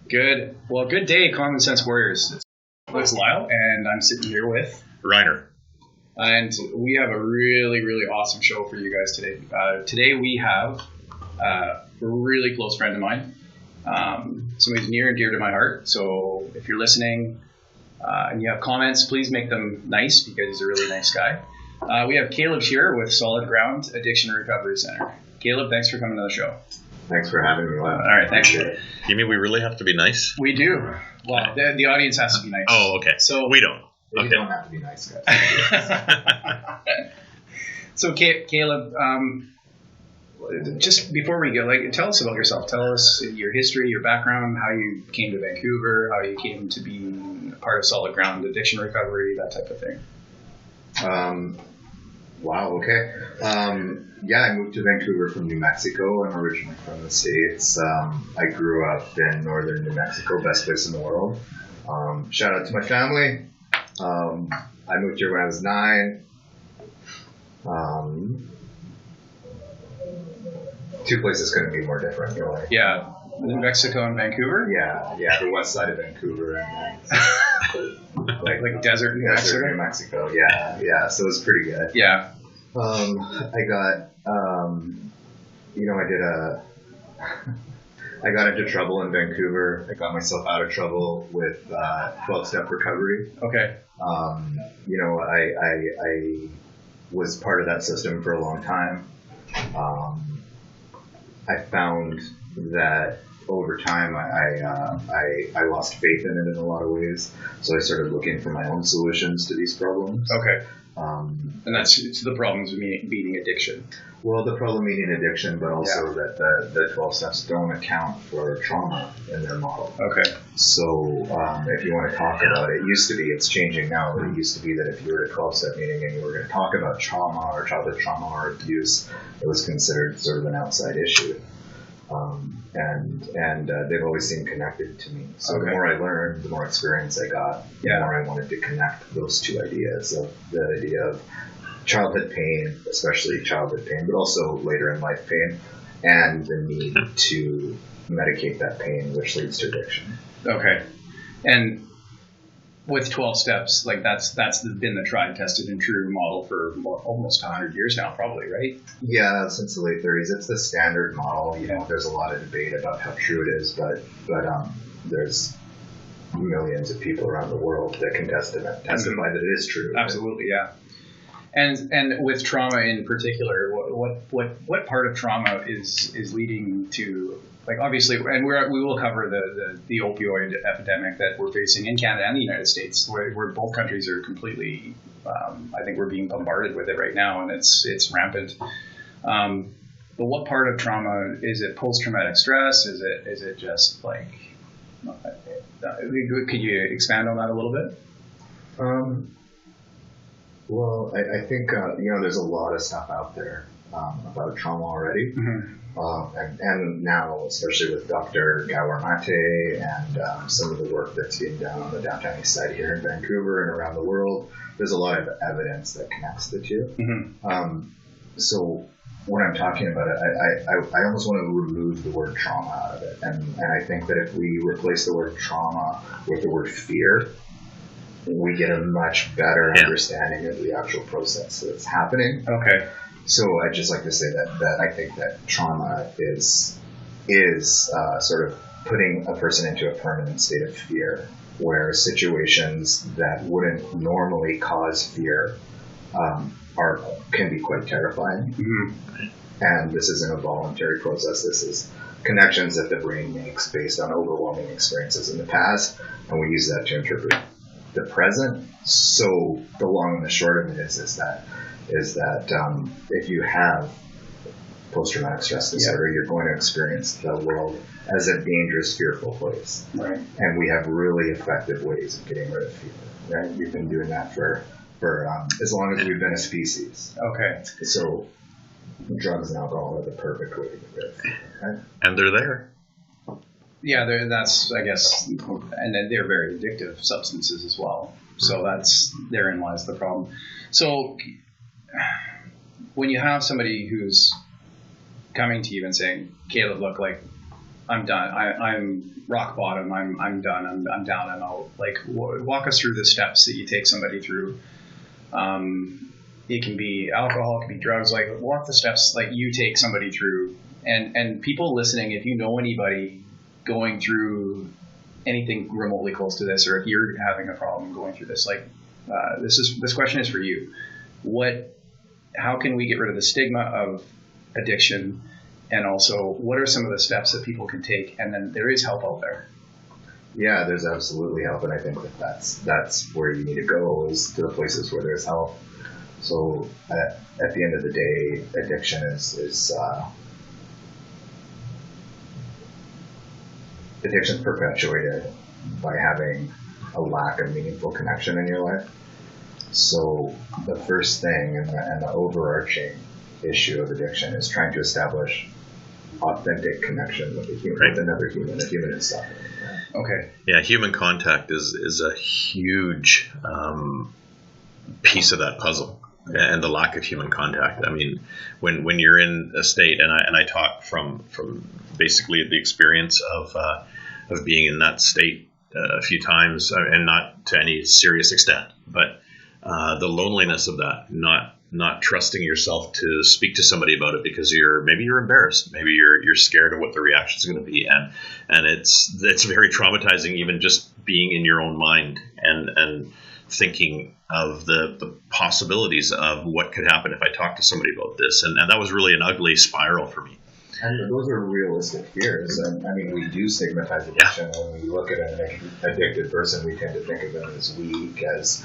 Good. Well, good day, Common Sense Warriors. It's Lyle, and I'm sitting here with Reiner. And we have a really, really awesome show for you guys today. Today we have a really close friend of mine, somebody who's near and dear to my heart. So if you're listening and you have comments, please make them nice because he's a really nice guy. We have Caleb Shearer with Solid Ground Addiction Recovery Center. Caleb, thanks for coming on the show. Thanks for having me. All right, thanks. You mean we really have to be nice? We do. Well, the audience has to be nice. Oh, okay. So we don't. You don't have to be nice, guys. So, Caleb, just before we go, tell us about yourself. Tell us your history, your background, how you came to Vancouver, how you came to be part of Solid Ground Addiction Recovery, that type of thing. Wow, okay. I moved to Vancouver from New Mexico. I'm originally from the States. I grew up in northern New Mexico, best place in the world. Shout out to my family. I moved here when I was 9. Two places couldn't be more different, really. Yeah, New Mexico and Vancouver? Yeah, the west side of Vancouver and like desert New Mexico? New Mexico, yeah, so it was pretty good. Yeah. I got, I got into trouble in Vancouver. I got myself out of trouble with 12-step recovery. Okay. I was part of that system for a long time. I found that over time I lost faith in it in a lot of ways. So I started looking for my own solutions to these problems. Okay. And it's the problems of beating addiction. Well, the problem being addiction, but also that the 12 steps don't account for trauma in their model. Okay. So if you want to talk about it, used to be, it's changing now, but it used to be that if you were at a 12-step meeting and you were going to talk about trauma or childhood trauma or abuse, it was considered sort of an outside issue. And they've always seemed connected to me. So the more I learned, the more experience I got, the more I wanted to connect those two ideas of the idea of childhood pain, especially childhood pain, but also later in life pain, and the need to medicate that pain, which leads to addiction. Okay. And with 12 steps, that's been the tried, tested, and true model for almost 100 years now, probably, right? Yeah, since the late 30s. It's the standard model. There's a lot of debate about how true it is, but there's millions of people around the world that can testify that it is true. Absolutely, yeah. And with trauma in particular, what part of trauma is leading to, obviously, and we will cover the opioid epidemic that we're facing in Canada and the United States, where both countries are completely, I think we're being bombarded with it right now, and it's rampant. But what part of trauma is it? Post-traumatic stress? Is it just could you expand on that a little bit? Well, I think, there's a lot of stuff out there about trauma already. Mm-hmm. And now, especially with Dr. Gawar Mate and some of the work that's being done on the downtown east side here in Vancouver and around the world, there's a lot of evidence that connects the two. Mm-hmm. So when I'm talking about it, I almost want to remove the word trauma out of it. And I think that if we replace the word trauma with the word fear, we get a much better understanding of the actual process that's happening. Okay. So I'd just like to say that I think that trauma is sort of putting a person into a permanent state of fear, where situations that wouldn't normally cause fear can be quite terrifying. Mm-hmm. And this isn't a voluntary process. This is connections that the brain makes based on overwhelming experiences in the past, and we use that to interpret the present. So the long and the short of it is that if you have post-traumatic stress disorder, you're going to experience the world as a dangerous, fearful place. Right. And we have really effective ways of getting rid of fear. Right? We've been doing that for as long as we've been a species. Okay. So drugs and alcohol are the perfect way to get rid of fear. Right? And they're there. Yeah, that's, I guess, and then they're very addictive substances as well. So therein lies the problem. So when you have somebody who's coming to you and saying, Caleb, look, I'm done. I'm rock bottom. I'm done. I'm down and out. Like, walk us through the steps that you take somebody through. It can be alcohol, it can be drugs. Like, walk the steps like you take somebody through. And people listening, if you know anybody going through anything remotely close to this, or if you're having a problem going through this, like, this question is for you. How can we get rid of the stigma of addiction? And also, what are some of the steps that people can take? And then there is help out there. Yeah, there's absolutely help, and I think that's where you need to go, is to the places where there's help. So at the end of the day, addiction is addiction's perpetuated by having a lack of meaningful connection in your life. So the first thing and the overarching issue of addiction is trying to establish authentic connection with a human, with another human, a human itself. Okay. Yeah, human contact is a huge piece of that puzzle, and the lack of human contact. I mean, when you're in a state, and I talk from basically the experience of being in that state a few times, and not to any serious extent, but the loneliness of that, not trusting yourself to speak to somebody about it because maybe you're embarrassed, maybe you're scared of what the reaction is going to be, and it's very traumatizing, even just being in your own mind and thinking of the possibilities of what could happen if I talk to somebody about this, and that was really an ugly spiral for me. And those are realistic fears. And I mean, we do stigmatize addiction. Yeah. When we look at an addicted person, we tend to think of them as weak, as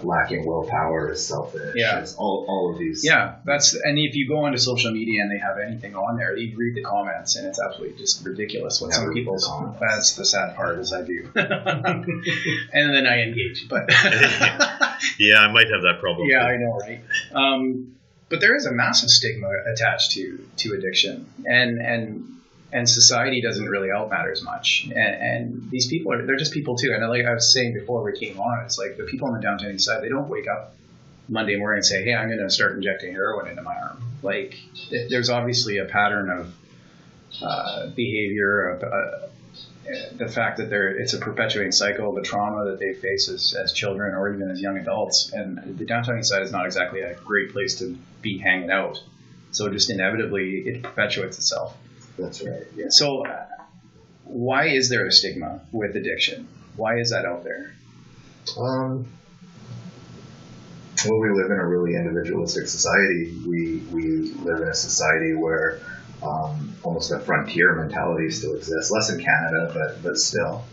lacking willpower, as selfish, as all of these. Yeah, and if you go onto social media and they have anything on there, you read the comments, and it's absolutely just ridiculous what some people. That's the sad part, is I do, and then I engage. But yeah, I might have that problem. Yeah, I know, right? But there is a massive stigma attached to addiction, and society doesn't really help matters much. And these people they're just people too. And like I was saying before we came on, it's like the people on the downtown east side, they don't wake up Monday morning and say, hey, I'm going to start injecting heroin into my arm. Like, there's obviously a pattern of behavior, of the fact that it's a perpetuating cycle of the trauma that they face as children or even as young adults. And the downtown east side is not exactly a great place to be hanging out. So just inevitably, it perpetuates itself. That's right. Yeah. So why is there a stigma with addiction? Why is that out there? Well, we live in a really individualistic society. We live in a society where almost a frontier mentality still exists. Less in Canada, but still.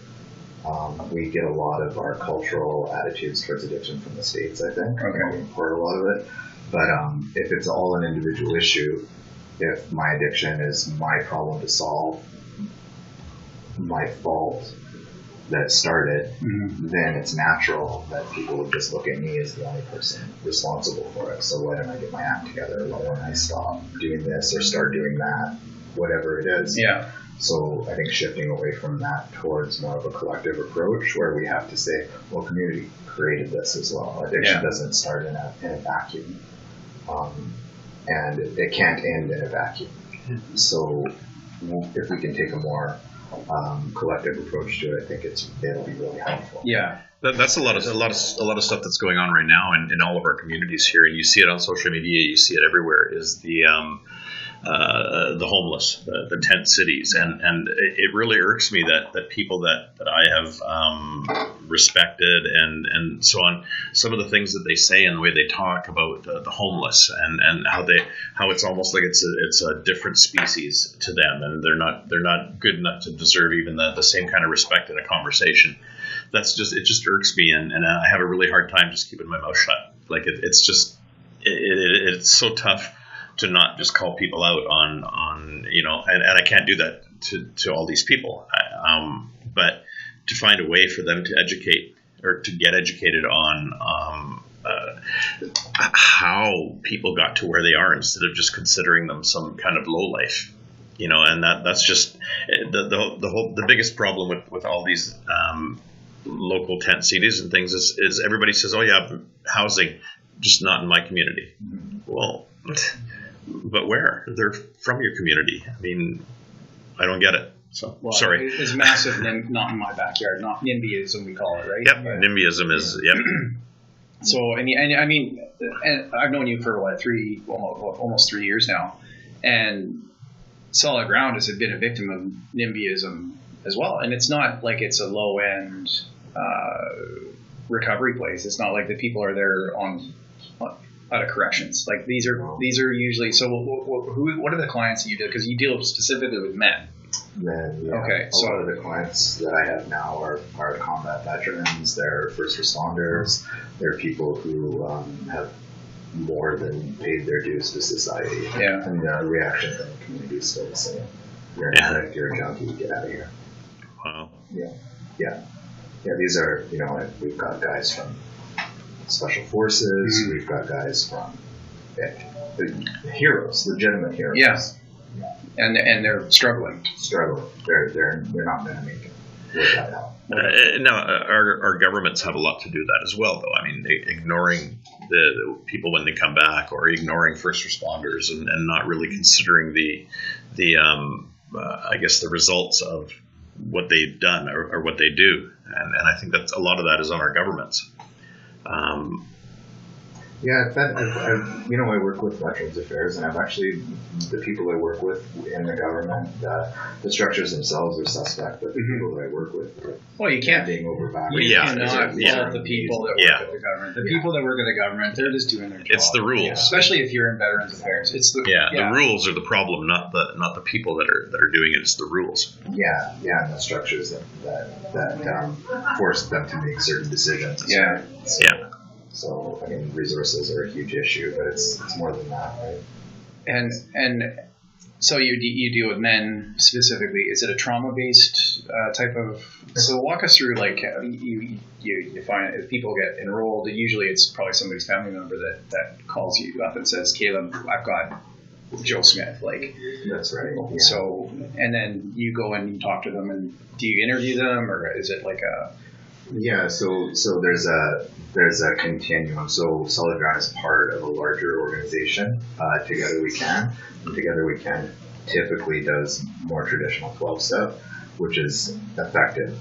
We get a lot of our cultural attitudes towards addiction from the States, I think. Okay. We import a lot of it. But if it's all an individual issue, if my addiction is my problem to solve, my fault that started, then it's natural that people would just look at me as the only person responsible for it. So why don't I get my act together? Why don't I stop doing this or start doing that? Whatever it is. Yeah. So I think shifting away from that towards more of a collective approach where we have to say, well, community created this as well. Addiction doesn't start in a vacuum. And it can't end in a vacuum. So if we can take a more collective approach to it, I think it'll be really helpful. Yeah. That's a lot of stuff that's going on right now in all of our communities here, and you see it on social media, you see it everywhere, is the homeless, the tent cities, and it really irks me that people that I have respected and so on, some of the things that they say and the way they talk about the homeless and how it's almost like it's a different species to them, and they're not good enough to deserve even the same kind of respect in a conversation. It just irks me, and I have a really hard time just keeping my mouth shut. Like it's it's so tough to not just call people out on and I can't do that to all these people, but to find a way for them to educate or to get educated on how people got to where they are instead of just considering them some kind of low life, and that's just the biggest problem with all these local tent cities and things is everybody says, oh yeah, housing, just not in my community. Well, but where? They're from your community. I mean, I don't get it. So sorry. It's massive, not in my backyard. Not NIMBYism, we call it, right? Yep, NIMBYism is So, and I mean, and I've known you for almost 3 years now, and Solid Ground has been a victim of NIMBYism as well. And it's not like it's a low end recovery place. It's not like the people are there out of corrections. Like these are usually. So, what are the clients that you do? Because you deal specifically with men. Men, yeah. Okay, a lot of the clients that I have now are combat veterans. They're first responders. They're people who have more than paid their dues to society. Yeah. And the reaction from the community is still the same. You're an addict, you're a junkie, get out of here. Wow. Yeah. These are, we've got guys from Special Forces. We've got guys from heroes, legitimate heroes. Yeah. And they're struggling. They're not going to make it with that help. Now, our governments have a lot to do with that as well, though. I mean, ignoring the people when they come back, or ignoring first responders, and not really considering the I guess the results of what they've done or what they do, and I think that a lot of that is on our governments. I work with Veterans Affairs, and I've actually, the people I work with in the government, the structures themselves are suspect, but the people that I work with are you can't being overbacked. You cannot fault the people that work at the government. The people that work at the government, they're just doing their job. It's the rules, especially if you're in Veterans Affairs. It's the rules are the problem, not the people that are doing it. It's the rules. And the structures that force them to make certain decisions. So, I mean, resources are a huge issue, but it's more than that, right? And so you deal with men specifically. Is it a trauma-based type of? So walk us through, like, you find if people get enrolled, usually it's probably somebody's family member that calls you up and says, "Caleb, I've got Joe Smith." Like, that's right. Yeah. So, and then you go and you talk to them, and do you interview them, or is it like a? Yeah, so there's a continuum. So Solid Ground is part of a larger organization. Together We Can. And Together We Can typically does more traditional 12-step, which is effective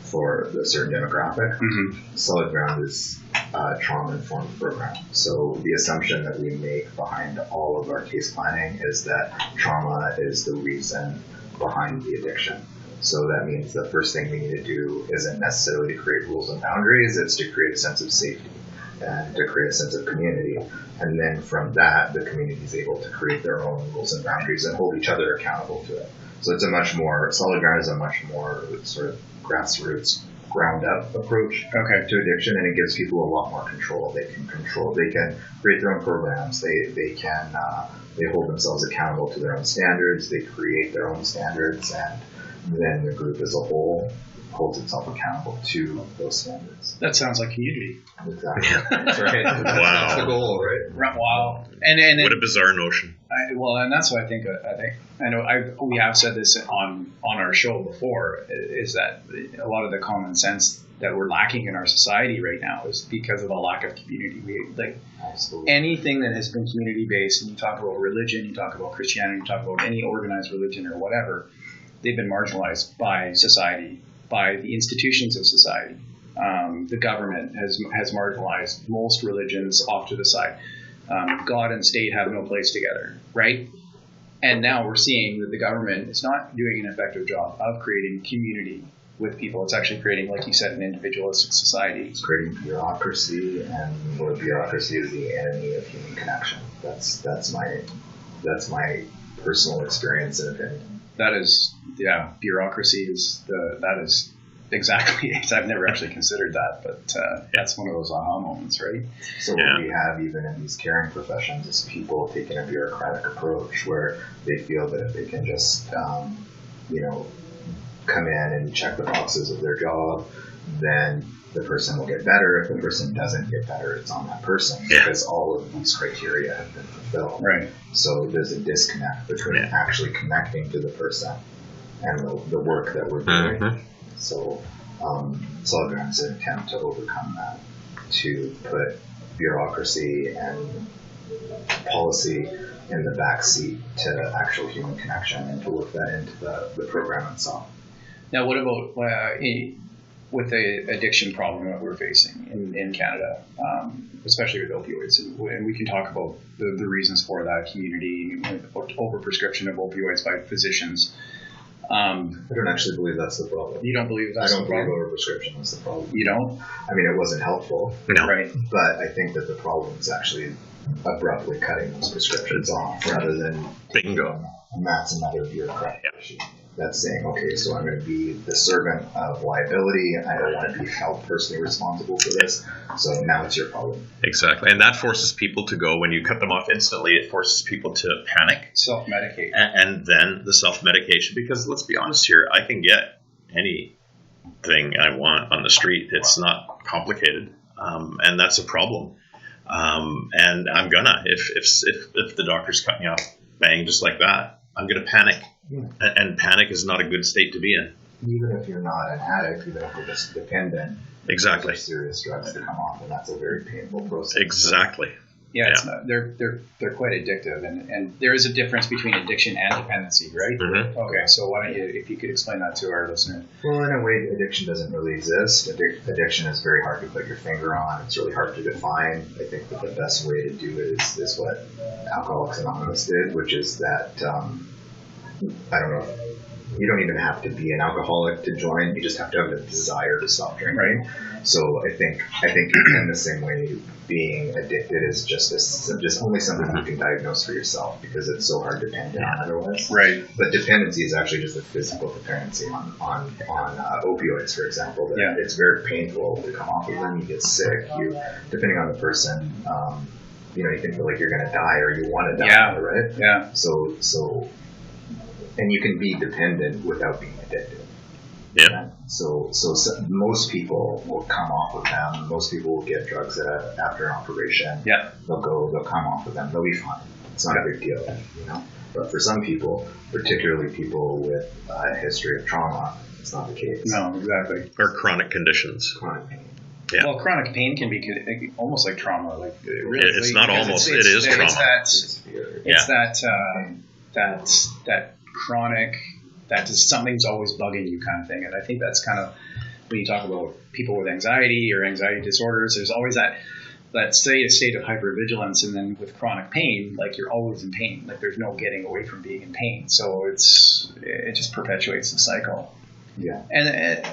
for a certain demographic. Solid Ground is a trauma-informed program. So the assumption that we make behind all of our case planning is that trauma is the reason behind the addiction. So that means the first thing we need to do isn't necessarily to create rules and boundaries, it's to create a sense of safety and to create a sense of community. And then from that, the community is able to create their own rules and boundaries and hold each other accountable to it. So it's Solid Ground is a much more sort of grassroots, ground-up approach to addiction, and it gives people a lot more control. They can create their own programs, they hold themselves accountable to their own standards, they create their own standards, and then the group as a whole holds itself accountable to those standards. That sounds like community. Exactly. That's right. Wow. That's the goal, right? Wow. And what a bizarre notion. And that's what I think. I know we have said this on our show before, is that a lot of the common sense that we're lacking in our society right now is because of the lack of community. Absolutely. Anything that has been community based, and you talk about religion, you talk about Christianity, you talk about any organized religion or whatever, they've been marginalized by society, by the institutions of society. The government has marginalized most religions off to the side. God and state have no place together, right? And now we're seeing that the government is not doing an effective job of creating community with people. It's actually creating, like you said, an individualistic society. It's creating bureaucracy, and where bureaucracy is the enemy of human connection. That's my personal experience and opinion. That is, bureaucracy is exactly. I've never actually considered that, but that's one of those aha moments, right? So what we have even in these caring professions is people taking a bureaucratic approach where they feel that if they can just, come in and check the boxes of their job, then the person will get better. If the person doesn't get better, it's on that person because all of these criteria have been fulfilled. Right. So there's a disconnect between actually connecting to the person and the work that we're doing. So Solid Ground is an attempt to overcome that, to put bureaucracy and policy in the backseat to actual human connection and to work that into the program itself. Now, what about with the addiction problem that we're facing in Canada, especially with opioids? And we can talk about the reasons for that, community, overprescription of opioids by physicians. I don't actually believe that's the problem. You don't believe that's the problem? I don't believe overprescription is the problem. You don't? I mean, it wasn't helpful. No. Right. But I think that the problem is actually abruptly cutting those prescriptions off rather than bingo. And that's another bureaucratic issue. That's saying, okay, so I'm going to be the servant of liability. I don't want to be held personally responsible for this. So now it's your problem. Exactly. And that forces people to go, when you cut them off instantly, it forces people to panic. Self-medicate. And then the self-medication, because let's be honest here, I can get anything I want on the street. It's not complicated. And that's a problem. And I'm gonna, if the doctor's cut me off, bang, just like that, I'm gonna panic. Yeah. And panic is not a good state to be in. Even if you're not an addict, even if you're just dependent, exactly, there's serious drugs to come off, and that's a very painful process. Exactly. Yeah, it's not, they're quite addictive, and there is a difference between addiction and dependency, right? Mm-hmm. Okay, so why don't you, if you could explain that to our listeners? Well, in a way, addiction doesn't really exist. Addiction is very hard to put your finger on. It's really hard to define. I think that the best way to do it is what Alcoholics Anonymous did, which is that I don't know. You don't even have to be an alcoholic to join. You just have to have a desire to stop drinking. Right. So I think in the same way, being addicted is just only something you can diagnose for yourself because it's so hard to pin down otherwise. Right. But dependency is actually just a physical dependency on opioids, for example. That it's very painful to come off of them. You get sick. Depending on the person, you can feel like you're going to die or you want to die. Right. Yeah. So. And you can be dependent without being addicted. Yeah. So most people will come off of them. Most people will get drugs after an operation. Yeah. They'll come off of them. They'll be fine. It's not a big deal, But for some people, particularly people with a history of trauma, it's not the case. No, exactly. Or chronic conditions. Chronic pain. Yeah. Well, chronic pain can be almost like trauma. Like it's not almost. It is trauma. It's that chronic, that just something's always bugging you kind of thing. And I think that's kind of when you talk about people with anxiety or anxiety disorders, there's always that state of hypervigilance, and then with chronic pain, like you're always in pain. Like there's no getting away from being in pain. So it just perpetuates the cycle. Yeah. And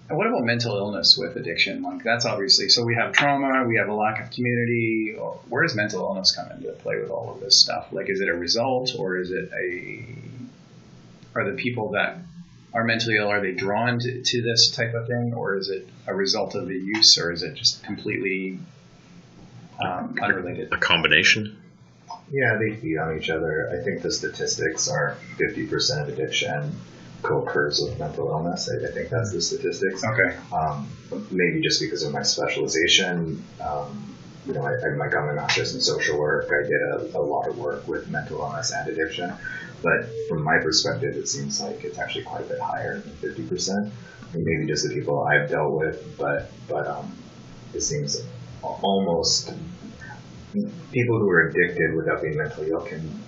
what about mental illness with addiction? Like that's obviously, so we have trauma, we have a lack of community. Where does mental illness come into play with all of this stuff? Like, is it a result, or is it are the people that are mentally ill, are they drawn to this type of thing, or is it a result of the use, or is it just completely unrelated? A combination. Yeah, they feed on each other. I think the statistics are 50% of addiction co-occurs with mental illness. I think that's the statistics. Okay. Maybe just because of my specialization. I got my master's in social work. I did a lot of work with mental illness and addiction. But from my perspective, it seems like it's actually quite a bit higher than 50%. Maybe just the people I've dealt with, but it seems almost people who are addicted without being mentally ill can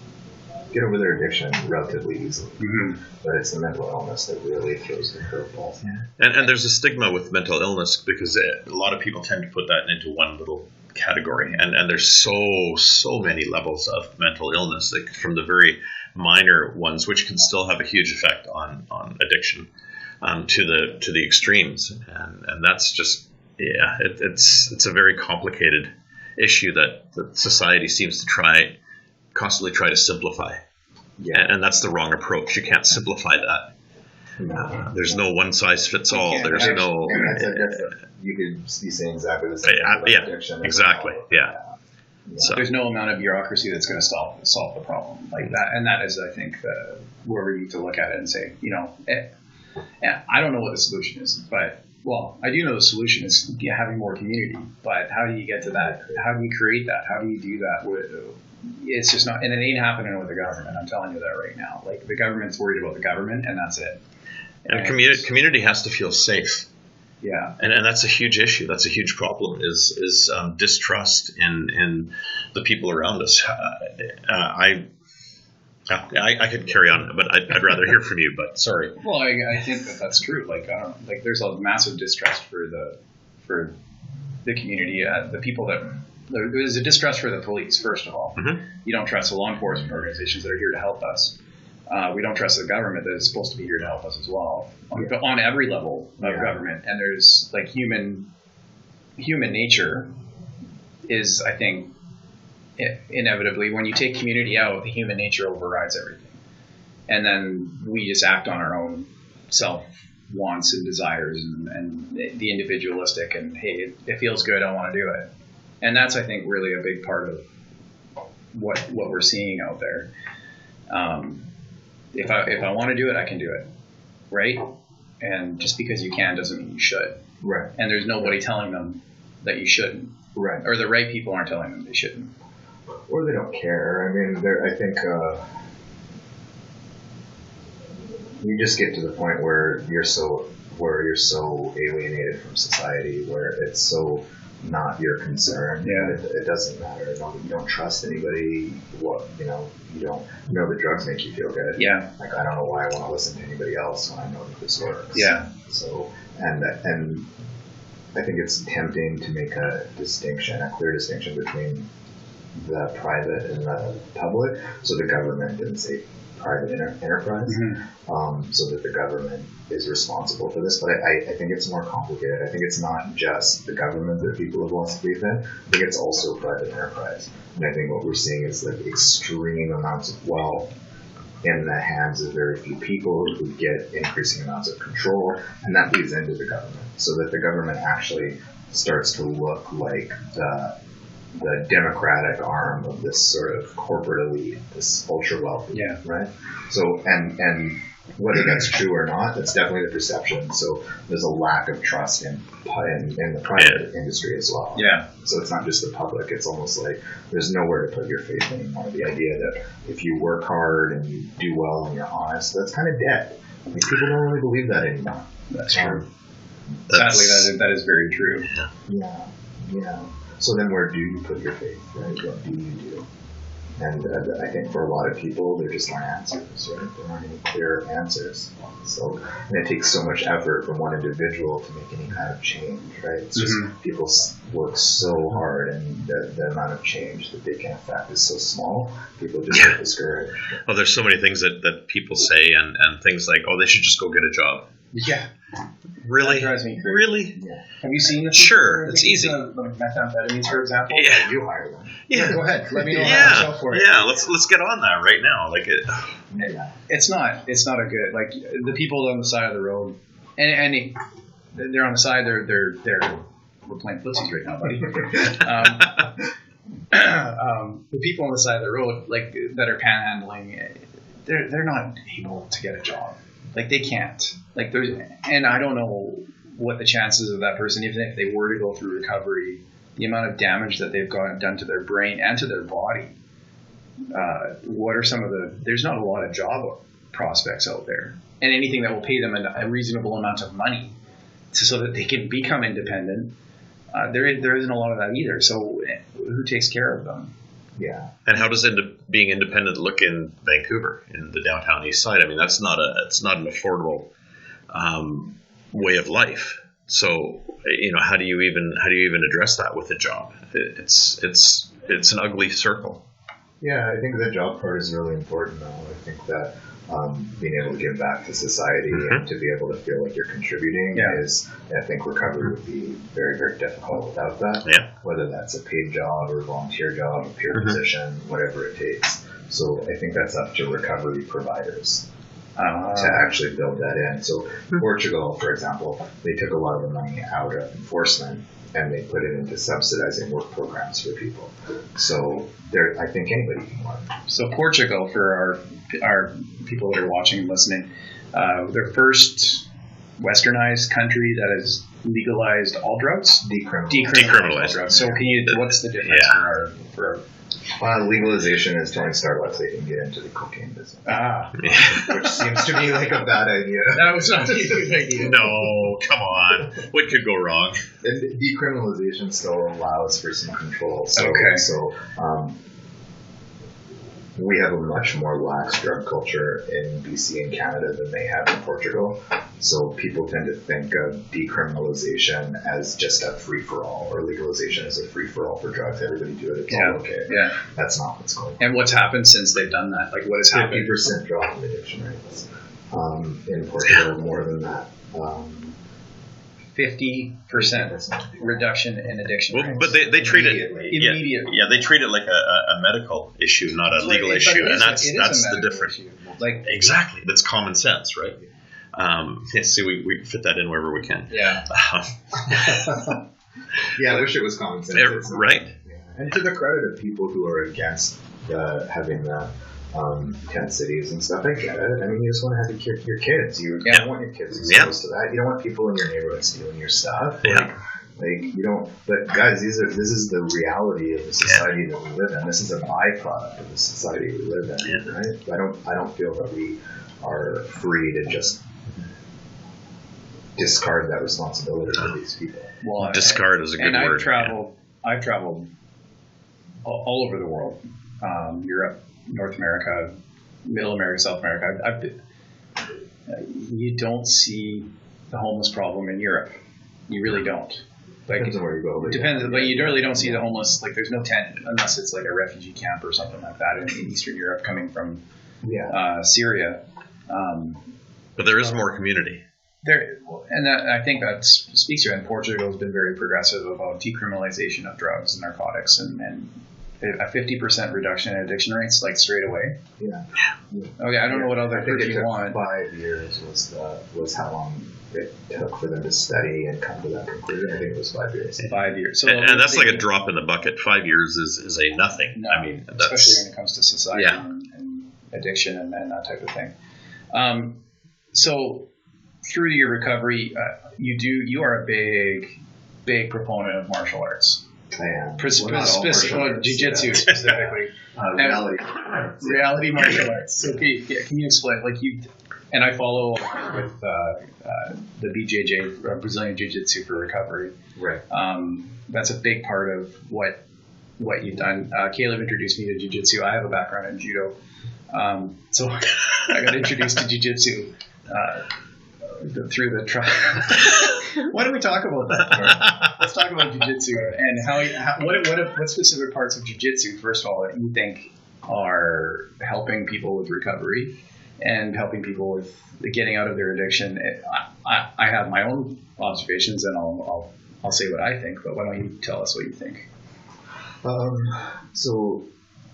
get over their addiction relatively easily. Mm-hmm. But it's the mental illness that really throws the curveballs. Yeah. And there's a stigma with mental illness because a lot of people tend to put that into one little category. And there's so many levels of mental illness, like from the very minor ones, which can still have a huge effect on addiction, to the extremes. And that's just, it's a very complicated issue that society seems to constantly try to simplify. Yeah. And that's the wrong approach. You can't simplify that. No. There's no one size fits all. There's no. You could be saying exactly the same. Addiction exactly. Yeah. So there's no amount of bureaucracy that's going to solve the problem like that. And that is, I think, where we need to look at it and say, I don't know what the solution is, but I do know the solution is having more community. But how do you get to that? How do you create that? How do you do that? It's just not, and it ain't happening with the government. I'm telling you that right now. Like the government's worried about the government, and that's it. And community has to feel safe. Yeah. And that's a huge issue. That's a huge problem. Is distrust in the people around us. I could carry on, but I'd rather hear from you. But sorry. Well, I think that's true. Like there's a massive distrust for the community, the people that. There's a distrust for the police, first of all. Mm-hmm. You don't trust the law enforcement organizations that are here to help us. We don't trust the government that is supposed to be here to help us as well, on every level of government. And there's like human nature is, I think, inevitably, when you take community out, the human nature overrides everything. And then we just act on our own self wants and desires and the individualistic and, hey, it feels good, I want to do it. And that's, I think, really a big part of what we're seeing out there. If I want to do it, I can do it, right? And just because you can doesn't mean you should. Right. And there's nobody telling them that you shouldn't. Right. Or the right people aren't telling them they shouldn't. Or they don't care. I mean, I think you just get to the point where you're so alienated from society, where it's so not your concern. Yeah. It doesn't matter. You don't trust anybody. You don't know the drugs make you feel good. Yeah. Like, I don't know why I want to listen to anybody else when I know that this works. Yeah. So, and I think it's tempting to make a clear distinction between the private and the public. So the government and, say, private enterprise, so that the government is responsible for this. But I think it's more complicated. I think it's not just the government that people have lost faith in. I think it's also private enterprise. And I think what we're seeing is like extreme amounts of wealth in the hands of very few people who get increasing amounts of control, and that leads into the government. So that the government actually starts to look like the democratic arm of this sort of corporate elite, this ultra wealthy, right? So, and whether that's true or not, that's definitely the perception. So there's a lack of trust in the private industry as well. Yeah. So it's not just the public. It's almost like there's nowhere to put your faith anymore. The idea that if you work hard and you do well and you're honest, that's kind of dead. Like, people don't really believe that anymore. That's true. Sadly, that is very true. Yeah. So then where do you put your faith, right? What do you do? And I think for a lot of people, there just aren't answers, right? There aren't any clear answers. So, and it takes so much effort from one individual to make any kind of change, right? It's just people work so hard, and the amount of change that they can affect is so small, people just get discouraged. Well, there's so many things that people say and things like, oh, they should just go get a job. Yeah. Really? That drives me crazy. Really? Yeah. Have you seen this? Sure, it's easy. Methamphetamines, for example? Yeah. You hire them. Yeah. Go ahead. Let me know how to sell for it. Yeah, let's get on that right now. Like It's not a good, like, the people on the side of the road, and they're on the side, they're we're playing footsies right now, buddy. The people on the side of the road, like, that are panhandling, they're not able to get a job. Like, they can't. Like, and I don't know what the chances of that person, even if they were to go through recovery, the amount of damage that they've done to their brain and to their body. What are some of there's not a lot of job prospects out there, and anything that will pay them a reasonable amount of money so that they can become independent. There isn't a lot of that either. So who takes care of them? Yeah. And how does being independent look in Vancouver, in the downtown east side? I mean, it's not an affordable way of life. So, how do you even address that with a job? It's an ugly circle. Yeah, I think the job part is really important, though. I think that being able to give back to society and to be able to feel like you're contributing I think recovery would be very, very difficult without that. Yeah. Whether that's a paid job or a volunteer job, a peer position, whatever it takes. So I think that's up to recovery providers to actually build that in. So Portugal, for example, they took a lot of the money out of enforcement and they put it into subsidizing work programs for people. So I think anybody can learn. So Portugal, for our people that are watching and listening, their first westernized country that has legalized all drugs, Decriminalized all drugs. So what's the difference for our Legalization is telling Starbucks they can get into the cocaine business. Which seems to me like a bad idea. That was not a good idea. No, come on. What could go wrong? And decriminalization still allows for some control. So, we have a much more lax drug culture in BC and Canada than they have in Portugal. So people tend to think of decriminalization as just a free-for-all, or legalization as a free-for-all for drugs. Everybody do it. It's all okay. Yeah. That's not what's going on. And what's happened since they've done that? Like, what has happened? 50% drop in addiction rates. In Portugal, more than that. 50% reduction in addiction rates. But they treat it immediately. Yeah, they treat it like a medical issue, not a legal issue, and that's the difference. Like, exactly, that's common sense, right? So we fit that in wherever we can. Yeah. Yeah, I wish it was common sense. Right. Yeah. And to the credit of people who are against having the 10 cities and stuff, I get it. I mean, you just want to have your kids. You don't want your kids exposed to that. You don't want people in your neighborhood stealing your stuff. Like you don't. But guys, this is the reality of the society that we live in. This is a byproduct of the society we live in, right? I don't feel that we are free to just discard that responsibility for these people. Well, discard is a good word. I've traveled all over the world, Europe, North America, Middle America, South America. You don't see the homeless problem in Europe. You really don't. Like, depends on where you go. Depends, but you really don't see the homeless. Like, there's no tent unless it's like a refugee camp or something like that in Eastern Europe coming from Syria. But there is more community. I think that speaks to it. And Portugal has been very progressive about decriminalization of drugs and narcotics, and a 50% reduction in addiction rates, like straight away. Yeah. Okay, I don't know what other proof you want. 5 years was how long it took for them to study and come to that conclusion. I think it was 5 years. 5 years. So and that's like a drop in the bucket. 5 years is a nothing. No, I mean, especially when it comes to society and addiction and that type of thing. So through your recovery, you are a big proponent of martial arts. I am. Jiu-jitsu specifically. Reality martial arts. So can you explain? Like and I follow with the BJJ, Brazilian Jiu-Jitsu for recovery. Right. That's a big part of what you've done. Caleb introduced me to Jiu-Jitsu. I have a background in judo, so I got introduced to Jiu-Jitsu through the trial. Why don't we talk about that? Let's talk about jiu-jitsu and what specific parts of jiu-jitsu, first of all, that you think are helping people with recovery and helping people with getting out of their addiction. I have my own observations, and I'll say what I think. But why don't you tell us what you think? So,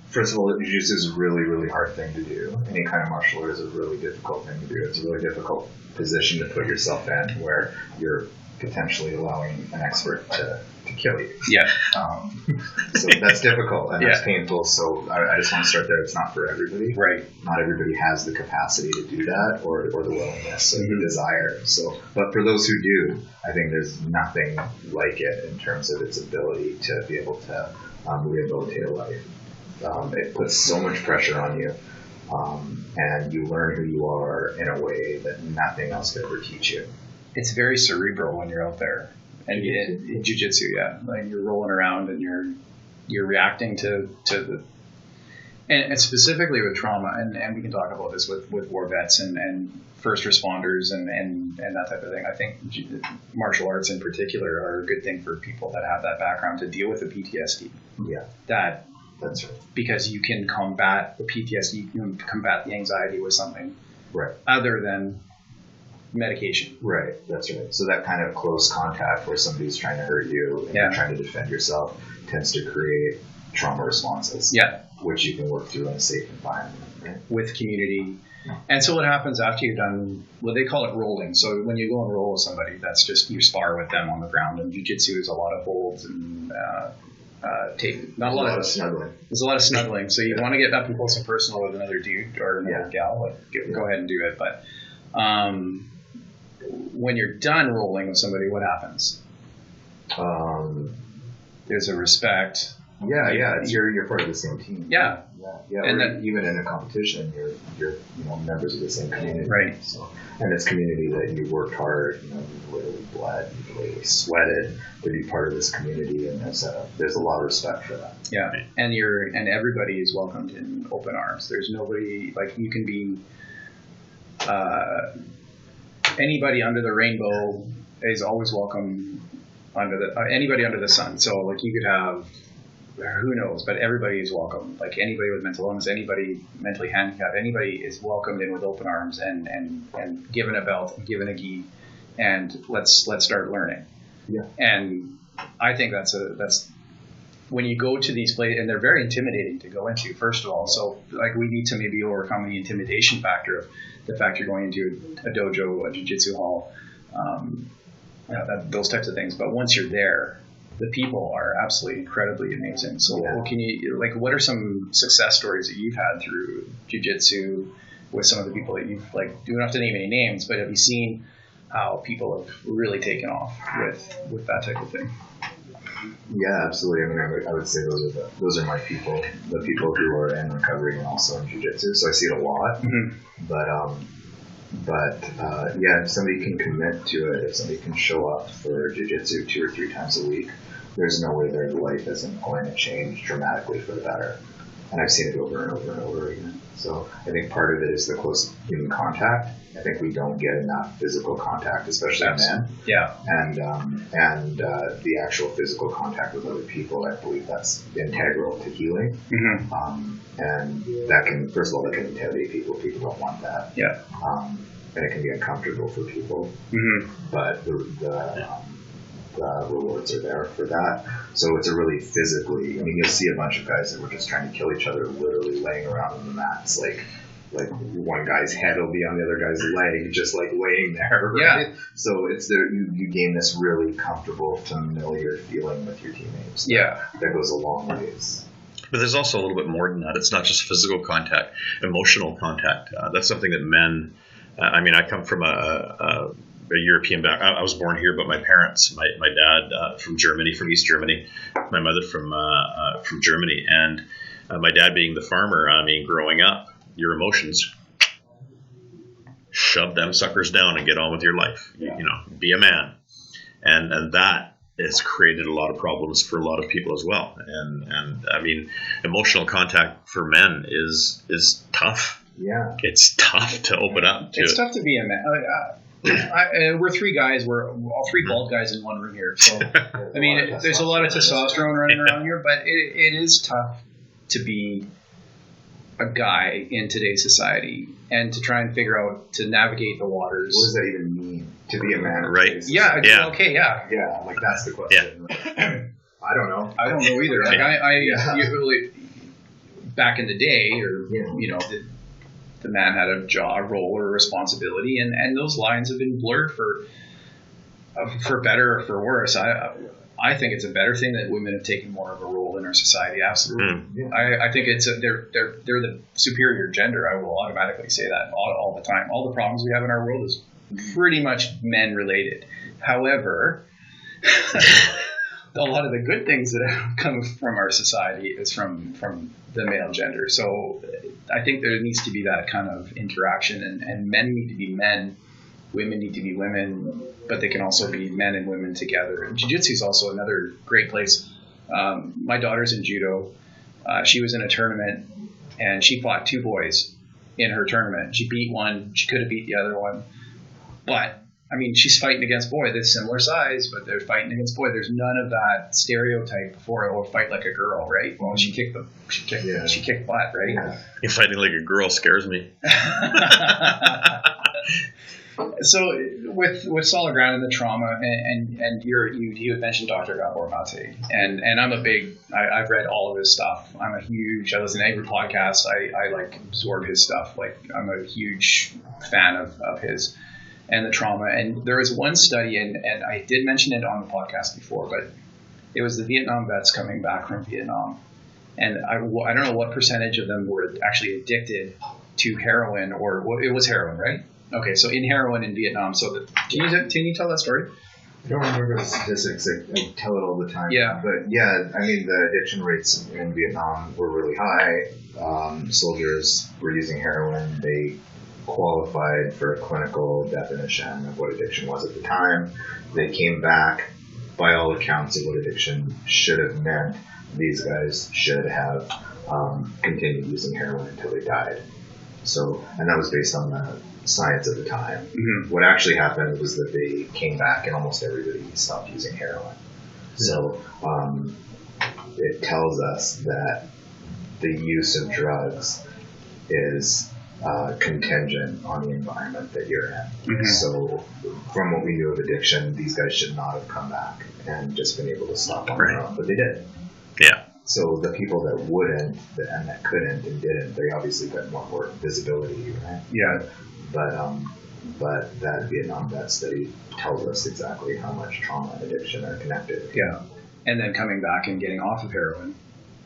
first of all, jiu-jitsu is a really, really hard thing to do. Any kind of martial art is a really difficult thing to do. It's a really difficult position to put yourself in where you're potentially allowing an expert to kill you. Yeah. So that's difficult and that's painful. So I just want to start there. It's not for everybody. Right. Not everybody has the capacity to do that or the willingness or the desire. So, but for those who do, I think there's nothing like it in terms of its ability to be able to rehabilitate a life. It puts so much pressure on you. And you learn who you are in a way that nothing else could ever teach you. It's very cerebral when you're out there, and in jiu-jitsu, like you're rolling around and you're reacting to the, and specifically with trauma, and we can talk about this with war vets and first responders and that type of thing. I think martial arts in particular are a good thing for people that have that background to deal with the PTSD. Yeah, that's right. Because you can combat the PTSD, you can combat the anxiety with something other than medication. Right, that's right. So that kind of close contact where somebody's trying to hurt you and you're trying to defend yourself tends to create trauma responses. Which you can work through in a safe environment, right? With community. And so what happens after you're done, well, they call it rolling. So when you go and roll with somebody, that's just you spar with them on the ground. And jiu-jitsu is a lot of holds and not a lot of snuggling. There's a lot of snuggling. So you want to get up and close and personal with another dude or another gal, go ahead and do it. But when you're done rolling with somebody, what happens? There's a respect. Yeah. It's you're part of the same team. Yeah. And then even in a competition, you're members of the same community. Right. So, and it's community that you worked hard. You've literally bled, you've literally sweated to be part of this community, and there's a lot of respect for that. Yeah, and everybody is welcomed in open arms. There's nobody you can be. Anybody under the rainbow is always welcome anybody under the sun. So you could have, who knows, but everybody is welcome. Anybody with mental illness, anybody mentally handicapped, anybody is welcomed in with open arms and given a belt, given a gi, and let's start learning. Yeah. And I think that's when you go to these places, and they're very intimidating to go into, first of all. So we need to maybe overcome the intimidation factor of the fact you're going into a dojo, a jiu-jitsu hall, those types of things. But once you're there, the people are absolutely incredibly amazing. So can you, what are some success stories that you've had through jiu-jitsu with some of the people that you've, you don't have to name any names, but have you seen how people have really taken off with that type of thing? Yeah, absolutely. I mean, I would say those are my people, the people who are in recovery and also in jiu-jitsu. So I see it a lot. Mm-hmm. But if somebody can commit to it, if somebody can show up for jiu-jitsu 2 or 3 times a week, there's no way their life isn't going to change dramatically for the better. And I've seen it over and over and over again. So I think part of it is the close human contact. I think we don't get enough physical contact, especially men. Yeah. And the actual physical contact with other people, I believe that's integral to healing. Mm-hmm. And that can, first of all, that can intimidate people. People don't want that. Yeah. And it can be uncomfortable for people. Mm-hmm. But the rewards are there for that. So it's a really physically, you'll see a bunch of guys that were just trying to kill each other, literally laying around on the mats, like one guy's head will be on the other guy's leg, just laying there, right? Yeah. So it's you gain this really comfortable, familiar feeling with your teammates. That goes a long ways. But there's also a little bit more than that. It's not just physical contact, emotional contact. That's something that men. I come from a European background. I was born here, but my parents, my dad from Germany, from East Germany, my mother from Germany, and my dad being the farmer. Growing up, your emotions, shove them suckers down and get on with your life. Yeah. Be a man, and that has created a lot of problems for a lot of people as well. And emotional contact for men is tough. Yeah, it's tough to open up to. It's tough to be a man. We're 3 guys. We're all 3 bald guys in one room here. So there's a lot of testosterone running around here, but it is tough to be a guy in today's society and to try and figure out to navigate the waters. What does that even mean to be a man? Right. Yeah. Yeah. Okay. Yeah. Yeah. That's the question. Yeah. I don't know. I don't know either. I usually back in the day, or the man had a job, role, or responsibility, and those lines have been blurred for better or for worse. I think it's a better thing that women have taken more of a role in our society. Absolutely. Yeah. I think they're the superior gender. I will automatically say that all the time. All the problems we have in our world is pretty much men related. However, a lot of the good things that have come from our society is from the male gender. So I think there needs to be that kind of interaction, and men need to be men, women need to be women, but they can also be men and women together. And jiu-jitsu is also another great place. My daughter's in judo. She was in a tournament, and she fought 2 boys in her tournament. She beat one. She could have beat the other one. But, she's fighting against boy. They're similar size, but they're fighting against boy. There's none of that stereotype before, or fight like a girl, right? Well, she kicked butt, right? Yeah. You fighting like a girl scares me. So with solid ground and the trauma, and you had mentioned Dr. Gabor Mate, and I'm I've read all of his stuff. I listen to every podcast. I absorb his stuff. I'm a huge fan of his and the trauma. And there was one study, and I did mention it on the podcast before, but it was the Vietnam vets coming back from Vietnam, and I don't know what percentage of them were actually addicted to heroin, or it was heroin, right? Okay, so in heroin in Vietnam. So can you tell that story? I don't remember the statistics. I tell it all the time. Yeah. But yeah, I mean, the addiction rates in Vietnam were really high. Soldiers were using heroin. They qualified for a clinical definition of what addiction was at the time. They came back, by all accounts of what addiction should have meant. These guys should have continued using heroin until they died. So, and that was based on the science at the time. Mm-hmm. What actually happened was that they came back and almost everybody stopped using heroin. So it tells us that the use of drugs is contingent on the environment that you're in. Mm-hmm. So from what we knew of addiction, these guys should not have come back and just been able to stop on their own, but they did. Yeah. So the people that wouldn't and that couldn't and didn't, they obviously got more visibility, right? Yeah. But that Vietnam vet study tells us exactly how much trauma and addiction are connected. Yeah. And then coming back and getting off of heroin,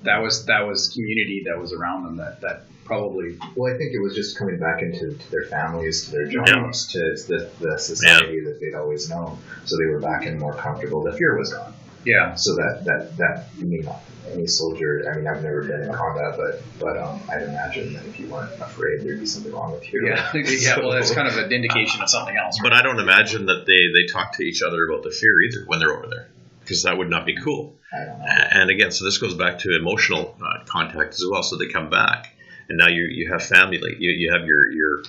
that was community that was around them that probably. Well, I think it was just coming back into their families, to their jobs, to the society that they'd always known. So they were back and more comfortable. The fear was gone. Yeah. So that you mean any soldier. I mean, I've never been in combat, but I'd imagine that if you weren't afraid, there'd be something wrong with you. Yeah. Yeah. Well, that's kind of an indication of something else. Right? But I don't imagine that they talk to each other about the fear either when they're over there, because that would not be cool. I don't know. And again, so this goes back to emotional contact as well. So they come back, and now you have family, you have your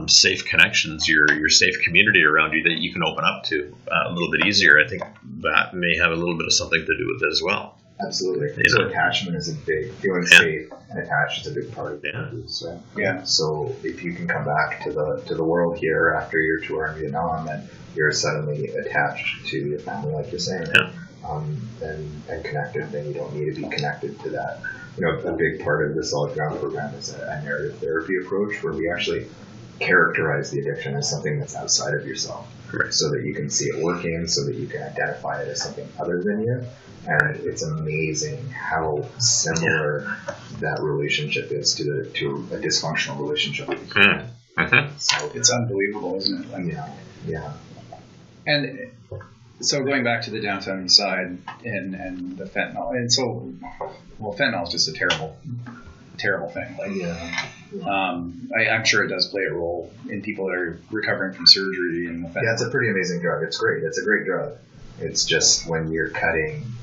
safe connections, your safe community around you that you can open up to a little bit easier. I think that may have a little bit of something to do with it as well. Absolutely. So attachment is a big, feeling safe and attached is a big part of it. Right? Yeah. So if you can come back to the world here after your tour in Vietnam, and you're suddenly attached to your family, like you're saying, and connected, then you don't need to be connected to that. You know, a big part of the Solid Ground program is a narrative therapy approach where we actually characterize the addiction as something that's outside of yourself, so that you can see it working, so that you can identify it as something other than you. And it's amazing how similar that relationship is to a dysfunctional relationship with the human. Mm-hmm. So it's unbelievable, isn't it? Like, yeah. And so going back to the downtown east side and the fentanyl, and so, well, fentanyl is just a terrible thing. Like, I'm sure it does play a role in people that are recovering from surgery and the fentanyl. Yeah, it's a pretty amazing drug. It's great. It's a great drug. It's just when you're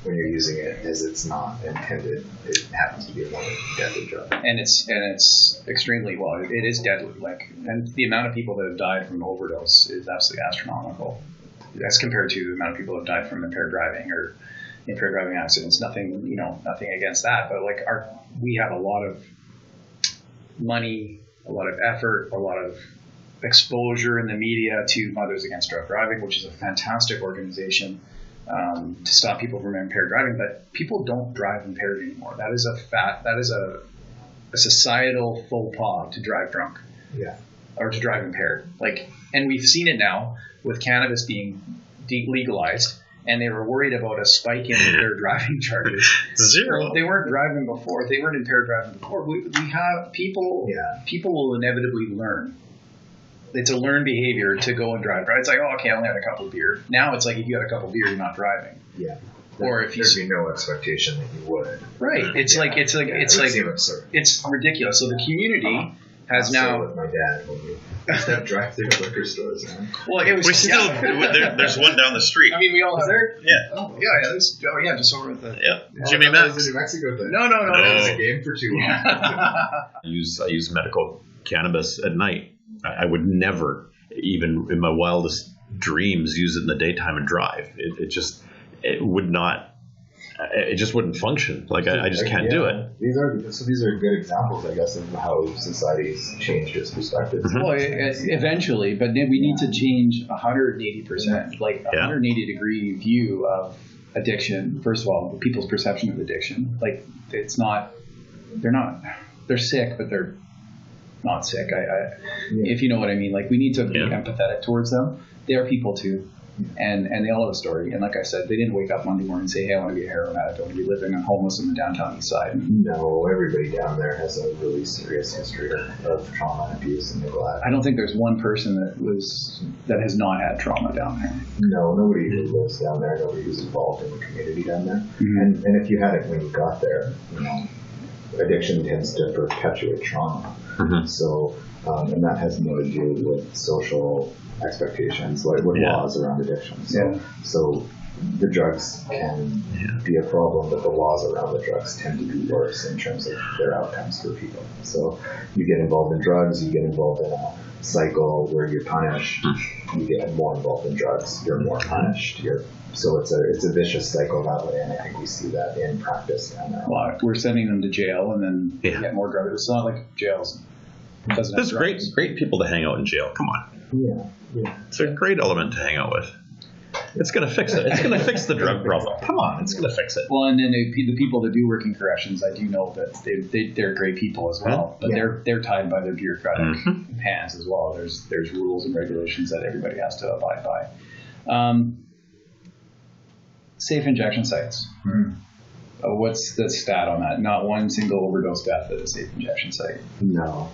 using it as it's not intended, it happens to be a more deadly drug. And it's extremely, it is deadly. Like, and the amount of people that have died from overdose is absolutely astronomical as compared to the amount of people that have died from impaired driving or impaired driving accidents. Nothing against that, but like we have a lot of money, a lot of effort, a lot of exposure in the media to Mothers Against Drug Driving, which is a fantastic organization to stop people from impaired driving, but people don't drive impaired anymore. That is a societal faux pas to drive drunk, or to drive impaired. Like, and we've seen it now with cannabis being legalized, and they were worried about a spike in impaired driving charges. Zero. Well, they weren't driving before. They weren't impaired driving before. We have people. Yeah. People will inevitably learn. It's a learned behavior to go and drive. Right? It's like, oh, okay, I only had a couple of beers. Now it's like if you had a couple of beers, you're not driving. Yeah. Or if there'd be no expectation that you would. Right. It's like it's ridiculous. So the community has now. With my dad when we used to have drive-through liquor stores. Man. Well, it was. We still there's one down the street. I mean, we all have there. Yeah. Oh yeah. Just over at the. Jimmy Max. Was in New Mexico then. No. That was a game for too long. I use medical cannabis at night. I would never, even in my wildest dreams, use it in the daytime and drive. It just wouldn't function. Like I just can't do it. These are good examples, I guess, of how society's changed its perspective. Mm-hmm. Well, eventually, but then we need to change 180%, like 180 degree view of addiction. First of all, people's perception of addiction. Like they're sick, but they're not sick. If you know what I mean. Like we need to be empathetic towards them. They are people too. And they all have a story. And like I said, they didn't wake up Monday morning and say, hey, I want to be a heroin addict. I want to be living homeless in the downtown east side. No, everybody down there has a really serious history of trauma and abuse and neglect. I don't think there's one person that has not had trauma down there. No, nobody who lives down there, nobody who's involved in the community down there. Mm-hmm. And if you had it when you got there, addiction tends to perpetuate trauma. Mm-hmm. So, and that has more to do with social expectations, like with laws around addiction. So the drugs can be a problem, but the laws around the drugs tend to be worse in terms of their outcomes for people. So you get involved in drugs, you get involved in a cycle where you're punished, you get more involved in drugs, you're more punished. So it's a vicious cycle that way, and I think we see that in practice down there. Well, we're sending them to jail and then get more drugs. It's not like jails. There's great people to hang out in jail. Come on. Yeah. It's a great element to hang out with. It's going to fix it. It's going to fix the drug problem. Come on, it's going to fix it. Well, and then the people that do work in corrections, I do know that they're great people as well, but they're tied by their bureaucratic hands as well. There's rules and regulations that everybody has to abide by. Safe injection sites. What's the stat on that? Not one single overdose death at a safe injection site. No.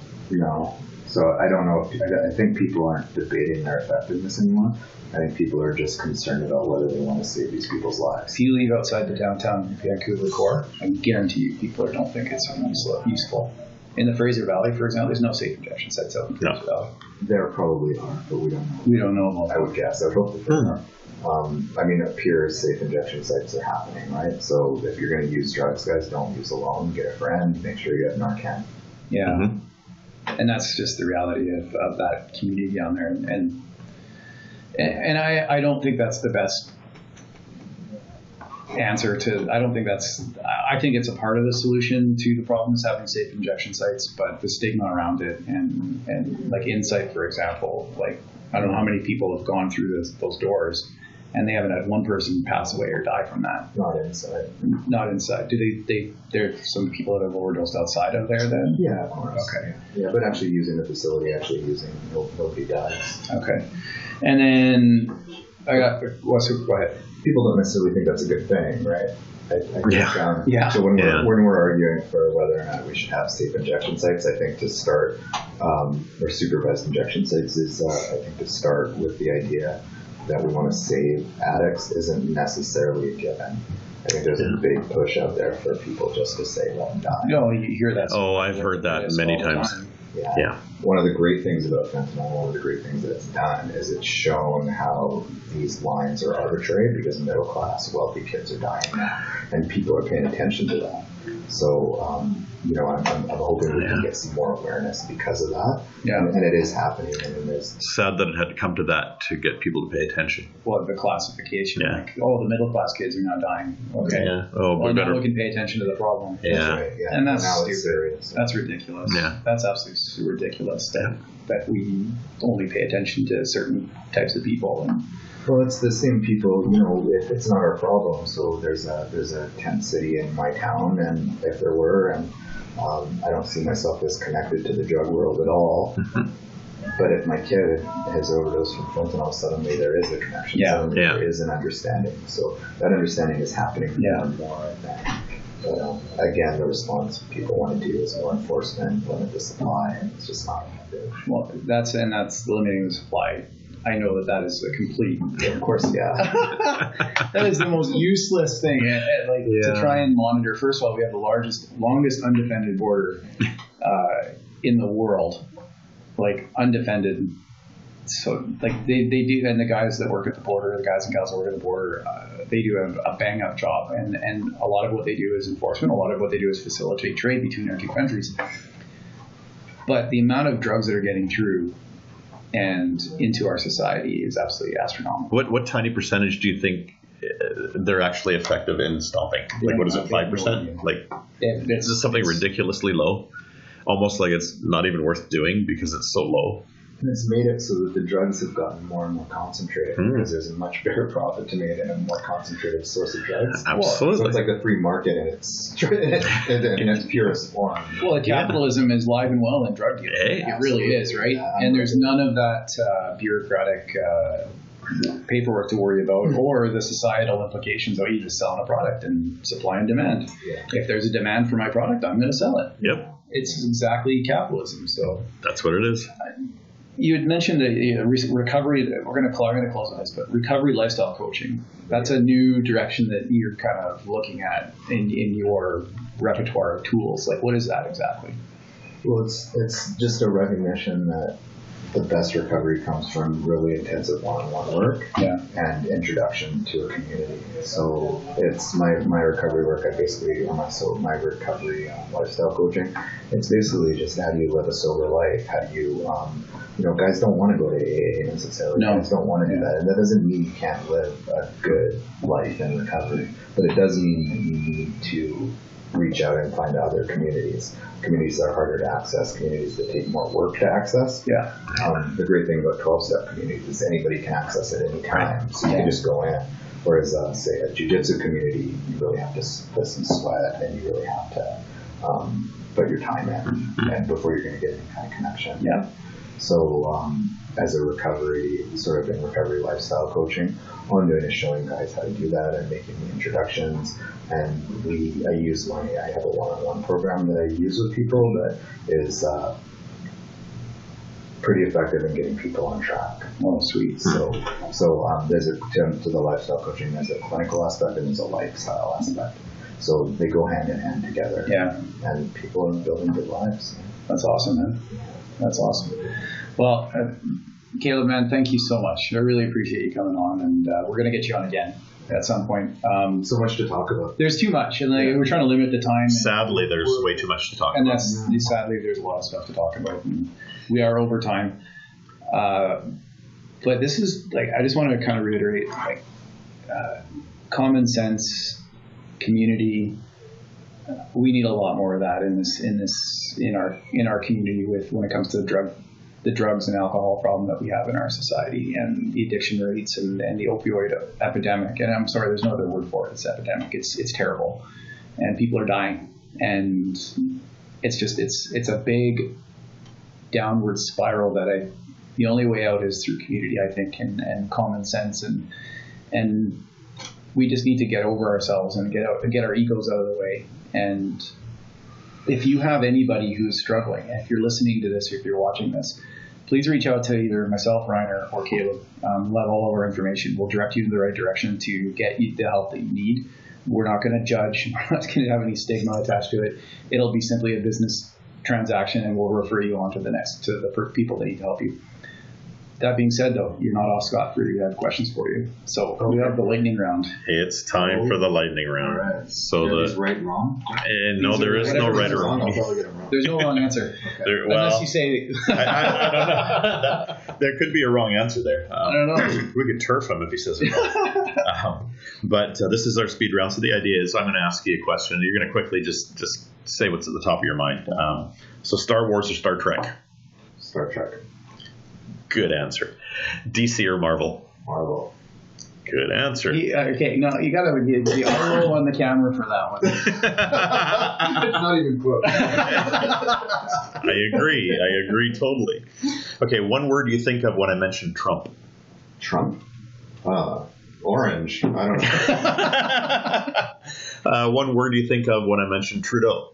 So I don't know. I think people aren't debating their effectiveness anymore. I think people are just concerned about whether they want to save these people's lives. If you leave outside the downtown Vancouver core, I guarantee you people don't think it's useful. In the Fraser Valley, for example, there's no safe injection sites out in Fraser Valley. There probably are, but we don't know. We don't know about that. I would guess. I would hope that there are. I mean, up here, safe injection sites are happening, right? So if you're going to use drugs, guys, don't use alone. Get a friend. Make sure you have Narcan. Yeah. Mm-hmm. And that's just the reality of that community down there. And I don't think that's the best answer to. I think it's a part of the solution to the problem is having safe injection sites, but the stigma around it and like Insight, for example, like I don't know how many people have gone through those doors and they haven't had one person pass away or die from that. Not inside. Do there's some people that have overdosed outside of there then? Yeah, of course. Okay. Yeah, but actually using the facility, nobody dies. Okay. And then go ahead. People don't necessarily think that's a good thing, right? So when we're arguing for whether or not we should have safe injection sites, I think to start, or supervised injection sites is, I think to start with the idea that we want to save addicts isn't necessarily a given. I think there's a big push out there for people just to say, let them die. No, you hear that. Oh, I've heard that many times. Yeah. One of the great things about fentanyl, one of the great things that it's done is it's shown how these lines are arbitrary because middle class, wealthy kids are dying now, and people are paying attention to that. So, I'm hoping we can get some more awareness because of that. Yeah. And it is happening. I mean, it's sad that it had to come to that to get people to pay attention. Well, the classification. Yeah. Like, the middle class kids are now dying. Okay. Yeah. Oh, well, now we can pay attention to the problem. Yeah. That's right. Yeah. And that's now stupid. That's ridiculous. Yeah. That's absolutely ridiculous that we only pay attention to certain types of people. Well, it's the same people, if it's not our problem. So there's a tent city in my town, and if there were, and I don't see myself as connected to the drug world at all. But if my kid has overdosed from fentanyl, suddenly there is a connection. Yeah. Suddenly there is an understanding. So that understanding is happening more and more, I think. But again, the response people want to do is more enforcement, limit the supply, and it's just not effective. Well, that's limiting the supply. I know that is a complete. Of course, yeah. That is the most useless thing. To try and monitor. First of all, we have the longest undefended border in the world, undefended. So, they do, and the guys that work at the border, the guys and gals that work at the border, they do a bang up job, and a lot of what they do is enforcement. A lot of what they do is facilitate trade between our two countries. But the amount of drugs that are getting through and into our society is absolutely astronomical. What tiny percentage do you think they're actually effective in stopping? What is it, 5%? Is this something ridiculously low? Almost like it's not even worth doing because it's so low. And it's made it so that the drugs have gotten more and more concentrated because there's a much bigger profit to make in a more concentrated source of drugs. Absolutely. So it's like the free market in its purest form. Well, capitalism is live and well in drug dealing. It really is, right? Yeah, and there's none of that bureaucratic paperwork to worry about, or the societal implications of you just selling a product and supply and demand. Yeah. If there's a demand for my product, I'm going to sell it. Yep. It's exactly capitalism. So That's what it is. you had mentioned a recovery. We're going to close on this, but recovery lifestyle coaching. That's a new direction that you're kind of looking at in your repertoire of tools. Like, what is that exactly? Well, it's just a recognition that the best recovery comes from really intensive one-on-one work and introduction to a community. So it's my recovery work. My recovery lifestyle coaching. It's basically just how do you live a sober life? How do you, guys don't want to go to AA necessarily. No. Guys don't want to do that, and that doesn't mean you can't live a good life in recovery. But it does mean that you need to reach out and find other communities that are harder to access, communities that take more work to access. Yeah. The great thing about 12-step communities is anybody can access it any time, so you can just go in. Whereas, say, a jiu-jitsu community, you really have to piss and sweat, and you really have to put your time in, and before you're going to get any kind of connection. Yeah. So, as a recovery lifestyle coaching, all I'm doing is showing guys how to do that and making the introductions. And I have a one-on-one program that I use with people that is pretty effective in getting people on track. Oh, sweet. So there's to the lifestyle coaching, there's a clinical aspect and there's a lifestyle aspect. So they go hand in hand together. Yeah. And people are building good lives. That's awesome, man. That's awesome. Well, Caleb, man, thank you so much. I really appreciate you coming on, and we're going to get you on again at some point. So much to talk about. There's too much, and we're trying to limit the time. Sadly, there's way too much to talk and about. sadly, there's a lot of stuff to talk about, and we are over time. But this is I just want to kind of reiterate, common sense, community. We need a lot more of that in our community when it comes to the drugs and alcohol problem that we have in our society, and the addiction rates and the opioid epidemic. And I'm sorry, there's no other word for it. It's epidemic. It's terrible, and people are dying, and it's a big downward spiral that the only way out is through community, I think, and common sense, and we just need to get over ourselves and get our egos out of the way. And if you have anybody who's struggling, and if you're listening to this, or if you're watching this, please reach out to either myself, Ryan, or Caleb. We'll have all of our information. We'll direct you in the right direction to get you the help that you need. We're not going to judge. We're not going to have any stigma attached to it. It'll be simply a business transaction, and we'll refer you on to the people that need to help you. That being said, though, you're not off scot-free. We have questions for you. So we have the lightning round. It's time for the lightning round. Right. So is right and wrong? No, there is no right or wrong. I'll probably get them wrong. There's no wrong answer. Okay. Unless you say... I don't know. There could be a wrong answer there. I don't know. We could turf him if he says it wrong. But this is our speed round. So the idea is I'm going to ask you a question. You're going to quickly just say what's at the top of your mind. So Star Wars or Star Trek? Star Trek. Good answer. DC or Marvel? Marvel. Good answer. Okay, no, you got to get the roll on the camera for that one. It's not even close. I agree totally. Okay, one word you think of when I mention Trump? Trump? Orange. I don't know. One word you think of when I mention Trudeau?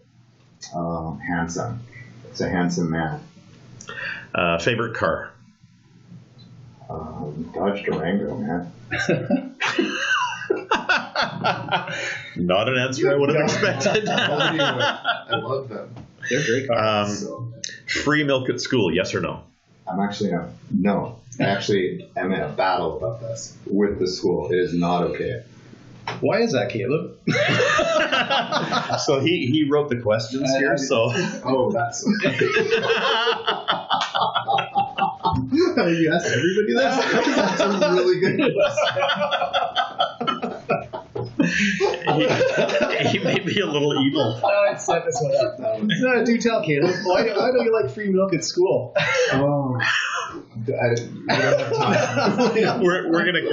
Handsome. It's a handsome man. Favorite car? Dodge Durango, man. Not an answer I would have expected. I love them. They're great cars. Free milk at school, yes or no? I'm actually no. I actually am in a battle about this with the school. It is not okay. Why is that, Caleb? So he wrote the questions here, so... Oh, that's... You asked everybody this? That's a really good he may be a little evil. I set this one up. No, do tell, Caleb. Why don't you like free milk at school? Oh... I don't have time. We're gonna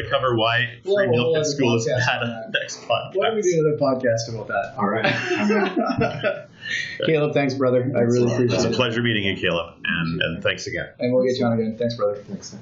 cover why free milk at school is bad on the next podcast. Why don't we do another podcast about that? All right. Caleb, thanks, brother. I really appreciate it. It's a pleasure meeting you, Caleb, and thanks again. And we'll get you on again. Thanks, brother. Thanks.